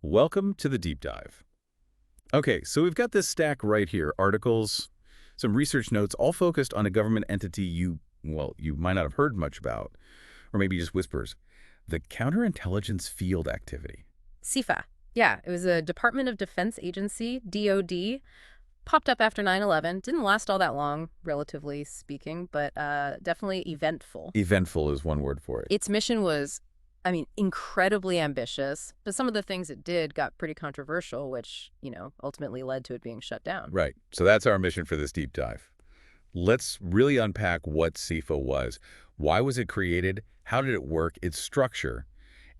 Welcome to the deep dive. Okay, so we've got this stack right here, articles, some research notes, all focused on a government entity you might not have heard much about, or maybe just whispers. The Counterintelligence Field Activity. CIFA. Yeah, it was a Department of Defense agency, DoD, popped up after 9/11. Didn't last all that long, relatively speaking, but definitely eventful. Eventful is one word for it. Its mission was, incredibly ambitious, but some of the things it did got pretty controversial, which, ultimately led to it being shut down. Right, so that's our mission for this deep dive. Let's really unpack what CIFA was. Why was it created? How did it work? Its structure?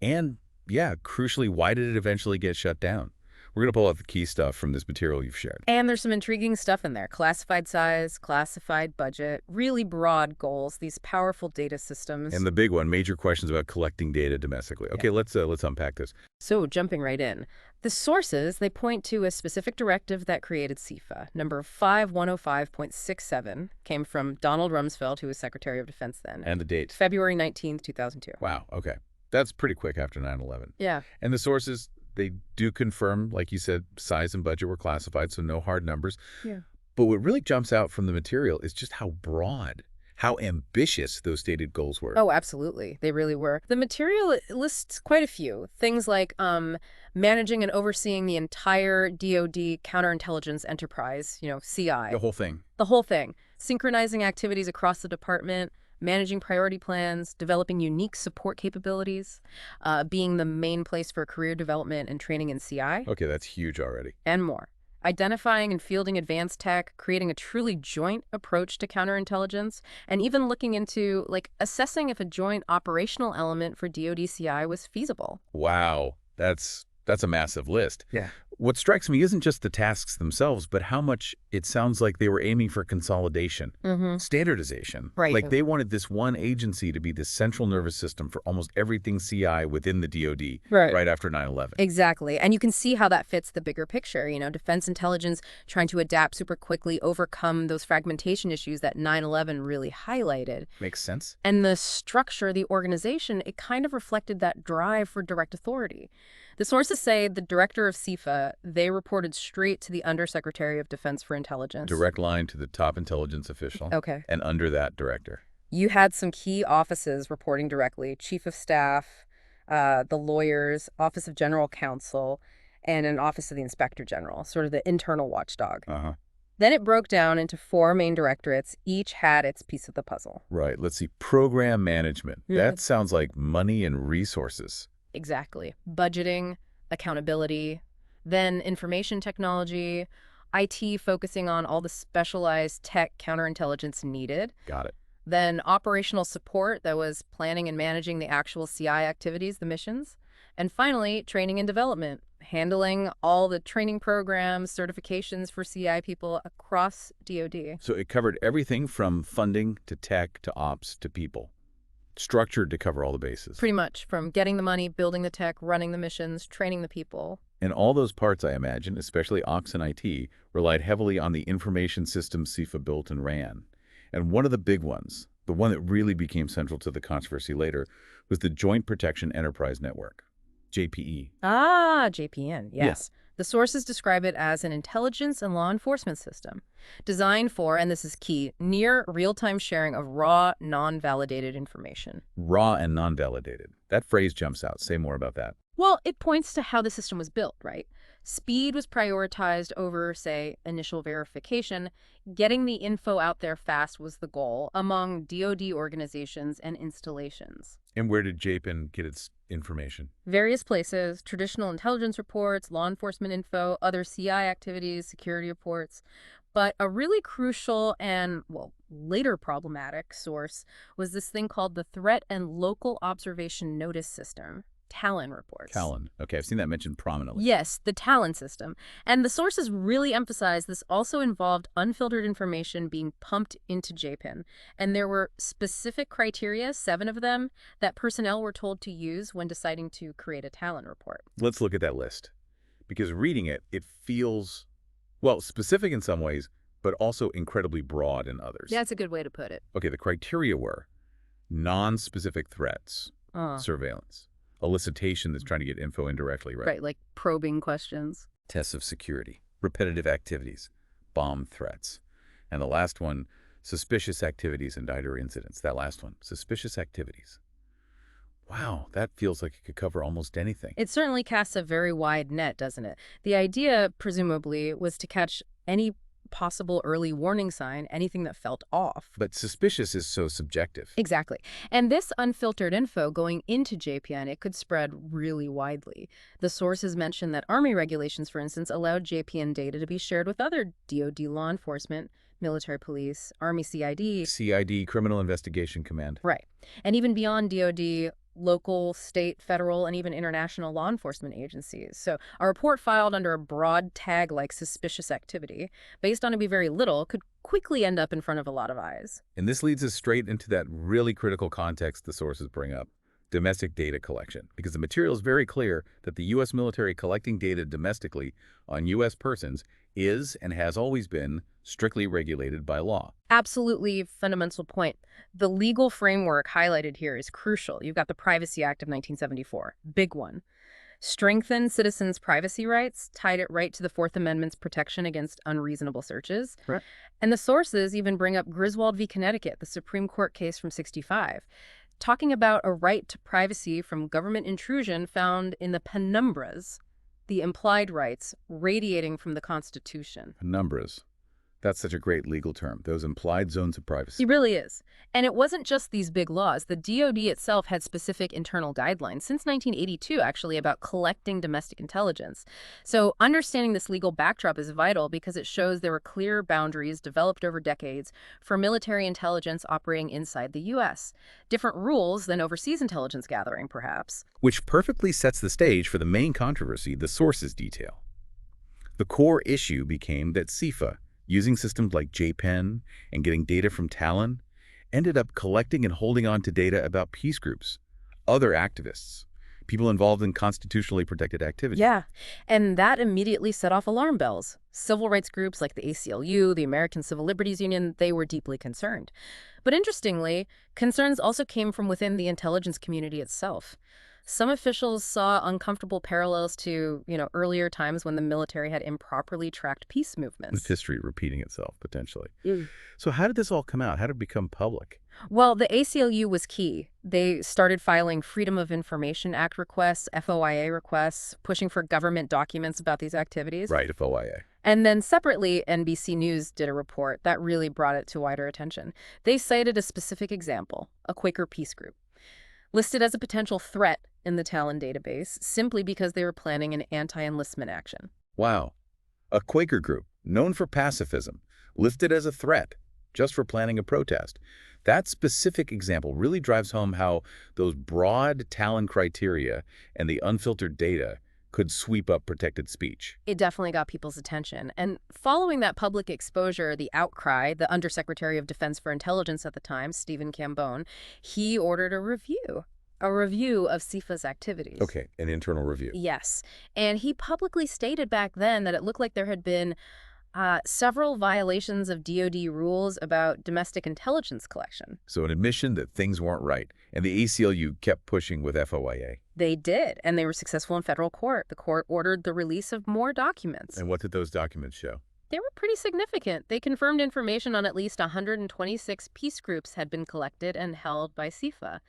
And, yeah, crucially, why did it eventually get shut down? We're going to pull out the key stuff from this material you've shared. And there's some intriguing stuff in there. Classified size, classified budget, really broad goals, these powerful data systems. And the big one, major questions about collecting data domestically. Okay, let's unpack this. So jumping right in, the sources, they point to a specific directive that created CIFA. Number 5105.67 came from Donald Rumsfeld, who was Secretary of Defense then. And the date. February 19th, 2002. Wow, okay. That's pretty quick after 9/11. Yeah. And the sources, they do confirm, like you said, size and budget were classified, so no hard numbers. Yeah. But what really jumps out from the material is just how broad, how ambitious those stated goals were. Oh, absolutely. They really were. The material lists quite a few. Things like managing and overseeing the entire DoD counterintelligence enterprise, CI. The whole thing. The whole thing. Synchronizing activities across the department, managing priority plans, developing unique support capabilities, being the main place for career development and training in CI. Okay, that's huge already. And more. Identifying and fielding advanced tech, creating a truly joint approach to counterintelligence, and even looking into, assessing if a joint operational element for DoD CI was feasible. Wow, that's a massive list. Yeah. What strikes me isn't just the tasks themselves, but how much it sounds like they were aiming for consolidation, standardization. Right. Like they wanted this one agency to be the central nervous system for almost everything CI within the DoD right after 9/11. Exactly. And you can see how that fits the bigger picture. Defense intelligence trying to adapt super quickly, overcome those fragmentation issues that 9/11 really highlighted. Makes sense. And the structure, the organization, it kind of reflected that drive for direct authority. The sources say the director of CIFA, they reported straight to the Undersecretary of Defense for Intelligence. Direct line to the top intelligence official. Okay. And under that director. You had some key offices reporting directly, Chief of Staff, the lawyers, Office of General Counsel, and an Office of the Inspector General, sort of the internal watchdog. Then it broke down into 4 main directorates. Each had its piece of the puzzle. Right. Let's see. Program management. That sounds like money and resources. Exactly. Budgeting, accountability, then information technology, IT focusing on all the specialized tech counterintelligence needed. Got it. Then operational support that was planning and managing the actual CI activities, the missions. And finally, training and development, handling all the training programs, certifications for CI people across DoD. So it covered everything from funding to tech to ops to people. Structured to cover all the bases. Pretty much, from getting the money, building the tech, running the missions, training the people. And all those parts, I imagine, especially Ops and IT, relied heavily on the information systems CIFA built and ran. And one of the big ones, the one that really became central to the controversy later, was the Joint Protection Enterprise Network, JPE. Ah, JPN, yes. The sources describe it as an intelligence and law enforcement system designed for, and this is key, near real-time sharing of raw, non-validated information. Raw and non-validated. That phrase jumps out. Say more about that. Well, it points to how the system was built, right? Speed was prioritized over, say, initial verification. Getting the info out there fast was the goal among DoD organizations and installations. And where did JPN get its information? Various places, traditional intelligence reports, law enforcement info, other CI activities, security reports. But a really crucial and, later problematic source was this thing called the Threat and Local Observation Notice System. Talon reports. Talon. Okay, I've seen that mentioned prominently. Yes, the Talon system. And the sources really emphasize this also involved unfiltered information being pumped into JPIN. And there were specific criteria, 7 of them, that personnel were told to use when deciding to create a Talon report. Let's look at that list. Because reading it, it feels, specific in some ways, but also incredibly broad in others. That's a good way to put it. Okay, the criteria were non-specific threats, surveillance, elicitation that's trying to get info indirectly, right? Right, like probing questions. Tests of security, repetitive activities, bomb threats. And the last one, suspicious activities and diary incidents. That last one, suspicious activities. Wow, that feels like it could cover almost anything. It certainly casts a very wide net, doesn't it? The idea, presumably, was to catch any possible early warning sign, anything that felt off. But suspicious is so subjective. Exactly. And this unfiltered info going into JPN, it could spread really widely. The sources mentioned that Army regulations, for instance, allowed JPN data to be shared with other DoD law enforcement, military police, Army CID. CID, Criminal Investigation Command. Right. And even beyond DoD, local, state, federal, and even international law enforcement agencies. So a report filed under a broad tag like suspicious activity, based on to be very little, could quickly end up in front of a lot of eyes. And this leads us straight into that really critical context the sources bring up, domestic data collection, because the material is very clear that the U.S. military collecting data domestically on U.S. persons is and has always been strictly regulated by law. Absolutely fundamental point. The legal framework highlighted here is crucial. You've got the Privacy Act of 1974, big one. Strengthened citizens' privacy rights, tied it right to the Fourth Amendment's protection against unreasonable searches. Right. And the sources even bring up Griswold v. Connecticut, the Supreme Court case from '65, talking about a right to privacy from government intrusion found in the penumbras, the implied rights radiating from the Constitution. Penumbras. That's such a great legal term, those implied zones of privacy. It really is. And it wasn't just these big laws. The DoD itself had specific internal guidelines since 1982, actually, about collecting domestic intelligence. So understanding this legal backdrop is vital because it shows there were clear boundaries developed over decades for military intelligence operating inside the U.S. Different rules than overseas intelligence gathering, perhaps. Which perfectly sets the stage for the main controversy the sources detail. The core issue became that CIFA, using systems like JPEN and getting data from Talon, ended up collecting and holding on to data about peace groups, other activists, people involved in constitutionally protected activities. Yeah, and that immediately set off alarm bells. Civil rights groups like the ACLU, the American Civil Liberties Union, they were deeply concerned. But interestingly, concerns also came from within the intelligence community itself. Some officials saw uncomfortable parallels to, earlier times when the military had improperly tracked peace movements. With history repeating itself, potentially. Mm. So how did this all come out? How did it become public? Well, the ACLU was key. They started filing Freedom of Information Act requests, FOIA requests, pushing for government documents about these activities. Right, FOIA. And then separately, NBC News did a report that really brought it to wider attention. They cited a specific example, a Quaker peace group, listed as a potential threat in the Talon database simply because they were planning an anti-enlistment action. Wow. A Quaker group, known for pacifism, listed as a threat just for planning a protest. That specific example really drives home how those broad Talon criteria and the unfiltered data could sweep up protected speech. It definitely got people's attention. And following that public exposure, the outcry, the Undersecretary of Defense for Intelligence at the time, Stephen Cambone, he ordered a review of CIFA's activities. Okay, an internal review. Yes. And he publicly stated back then that it looked like there had been several violations of DoD rules about domestic intelligence collection. So an admission that things weren't right, and the ACLU kept pushing with FOIA. They did, and they were successful in federal court. The court ordered the release of more documents. And what did those documents show? They were pretty significant. They confirmed information on at least 126 peace groups had been collected and held by CIFA,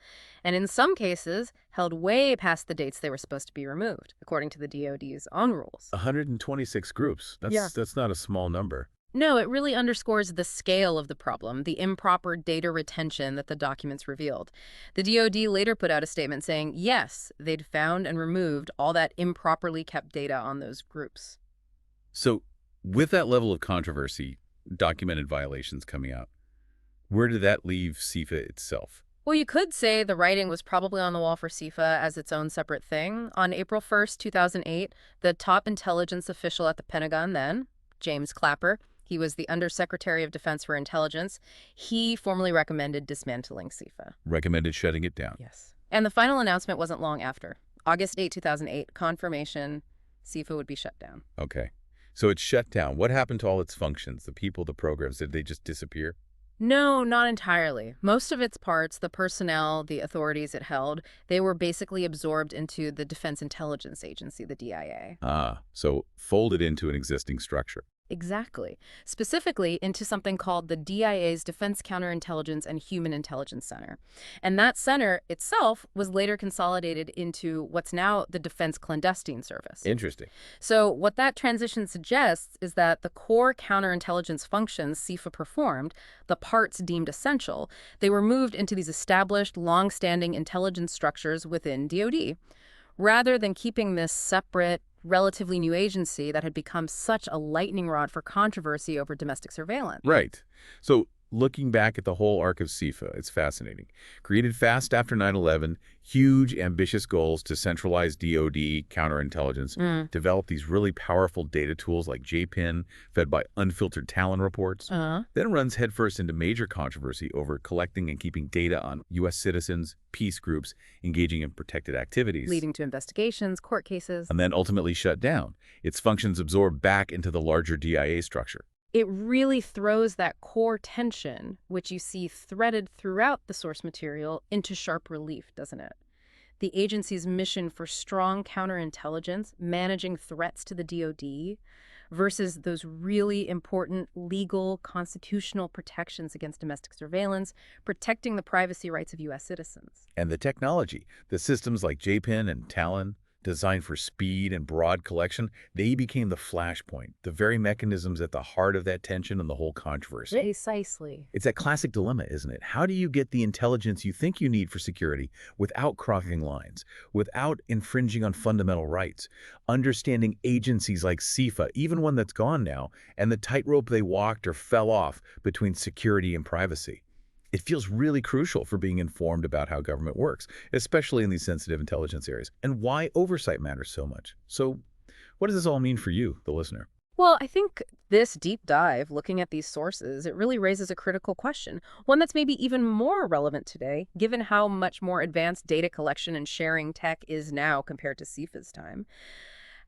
and in some cases, held way past the dates they were supposed to be removed, according to the DoD's own rules. 126 groups. That's not a small number. No, it really underscores the scale of the problem, the improper data retention that the documents revealed. The DoD later put out a statement saying, yes, they'd found and removed all that improperly kept data on those groups. So, with that level of controversy, documented violations coming out, where did that leave CIFA itself? Well, you could say the writing was probably on the wall for CIFA as its own separate thing. On April 1st, 2008, the top intelligence official at the Pentagon then, James Clapper, he was the Undersecretary of Defense for Intelligence, he formally recommended dismantling CIFA. Recommended shutting it down. Yes. And the final announcement wasn't long after. August 8, 2008, confirmation, CIFA would be shut down. Okay. So it's shut down. What happened to all its functions? The people, the programs, did they just disappear? No, not entirely. Most of its parts, the personnel, the authorities it held, they were basically absorbed into the Defense Intelligence Agency, the DIA. Ah, so folded into an existing structure. Exactly. Specifically into something called the DIA's Defense Counterintelligence and Human Intelligence Center. And that center itself was later consolidated into what's now the Defense Clandestine Service. Interesting. So what that transition suggests is that the core counterintelligence functions CIFA performed, the parts deemed essential, they were moved into these established, long-standing intelligence structures within DoD, rather than keeping this separate, relatively new agency that had become such a lightning rod for controversy over domestic surveillance. Right. So looking back at the whole arc of CIFA, it's fascinating. Created fast after 9/11, huge, ambitious goals to centralize DoD counterintelligence, develop these really powerful data tools like JPIN, fed by unfiltered Talon reports, then runs headfirst into major controversy over collecting and keeping data on U.S. citizens, peace groups, engaging in protected activities, Leading to investigations, court cases. and then ultimately shut down, its functions absorbed back into the larger DIA structure. It really throws that core tension, which you see threaded throughout the source material, into sharp relief, doesn't it? The agency's mission for strong counterintelligence, managing threats to the DoD, versus those really important legal, constitutional protections against domestic surveillance, protecting the privacy rights of U.S. citizens. And the technology, the systems like JPIN and Talon, designed for speed and broad collection, they became the flashpoint, the very mechanisms at the heart of that tension and the whole controversy. Precisely. It's that classic dilemma, isn't it? How do you get the intelligence you think you need for security without crossing lines, without infringing on fundamental rights, understanding agencies like CIFA, even one that's gone now, and the tightrope they walked or fell off between security and privacy? It feels really crucial for being informed about how government works, especially in these sensitive intelligence areas, and why oversight matters so much. So what does this all mean for you, the listener? Well, I think this deep dive, looking at these sources, it really raises a critical question, one that's maybe even more relevant today, given how much more advanced data collection and sharing tech is now compared to CIFA's time.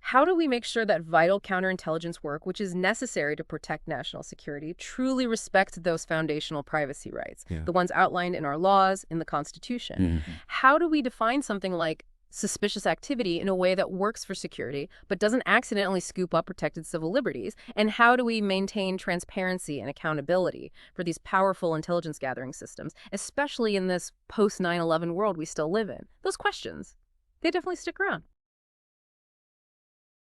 How do we make sure that vital counterintelligence work, which is necessary to protect national security, truly respects those foundational privacy rights, Yeah. the ones outlined in our laws, in the Constitution? How do we define something like suspicious activity in a way that works for security, but doesn't accidentally scoop up protected civil liberties? And how do we maintain transparency and accountability for these powerful intelligence gathering systems, especially in this post 9/11 world we still live in? Those questions, they definitely stick around.